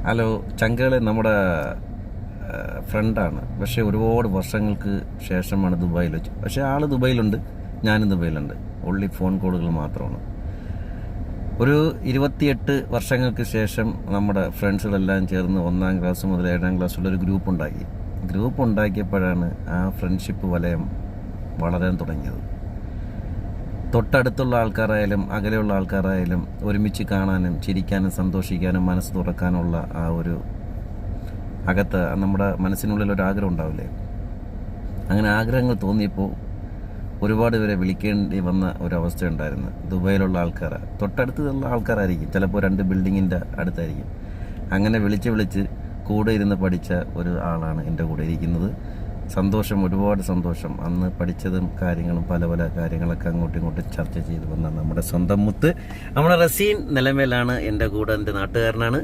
Hello ചങ്കളെ നമ്മുടെ ഫ്രണ്ടാണ്. പക്ഷേ ഒരുപാട് വർഷങ്ങൾക്ക് ശേഷമാണ് ദുബായിൽ വെച്ച്. പക്ഷേ ആൾ ദുബായിലുണ്ട്, ഞാനും ദുബായിലുണ്ട്. ഓൺലി ഫോൺ കോളുകൾ മാത്രമാണ്. ഒരു 28 വർഷങ്ങൾക്ക് ശേഷം നമ്മുടെ ഫ്രണ്ട്സുകളെല്ലാം ചേർന്ന് 1ാം ക്ലാസ് മുതൽ 7ാം ക്ലാസ്സുള്ളൊരു ഗ്രൂപ്പ് ഉണ്ടാക്കി. ഗ്രൂപ്പ് ഉണ്ടാക്കിയപ്പോഴാണ് ആ ഫ്രണ്ട്ഷിപ്പ് വലയം വളരാൻ തുടങ്ങിയത്. തൊട്ടടുത്തുള്ള ആൾക്കാരായാലും അകലെയുള്ള ആൾക്കാരായാലും ഒരുമിച്ച് കാണാനും ചിരിക്കാനും സന്തോഷിക്കാനും മനസ്സ് തുറക്കാനുള്ള ആ ഒരു അകത്ത് നമ്മുടെ മനസ്സിനുള്ളിൽ ഒരു ആഗ്രഹം ഉണ്ടാവില്ലേ? അങ്ങനെ ആഗ്രഹങ്ങൾ തോന്നിയപ്പോൾ ഒരുപാട് പേരെ വിളിക്കേണ്ടി വന്ന ഒരവസ്ഥ ഉണ്ടായിരുന്നു. ദുബായിലുള്ള ആൾക്കാർ തൊട്ടടുത്തുള്ള ആൾക്കാരായിരിക്കും, ചിലപ്പോൾ 2 ബിൽഡിങ്ങിൻ്റെ അടുത്തായിരിക്കും. അങ്ങനെ വിളിച്ച് കൂടെ ഇരുന്ന് പഠിച്ച ഒരു ആളാണ് എൻ്റെ കൂടെ ഇരിക്കുന്നത്. സന്തോഷം, ഒരുപാട് സന്തോഷം. അന്ന് പഠിച്ചതും കാര്യങ്ങളും പല കാര്യങ്ങളൊക്കെ അങ്ങോട്ടും ഇങ്ങോട്ടും ചർച്ച ചെയ്ത് വന്ന നമ്മുടെ സ്വന്തം മുത്ത്, നമ്മുടെ റസീൻ നിലമേലാണ് എൻ്റെ കൂടെ, എൻ്റെ നാട്ടുകാരനാണ്.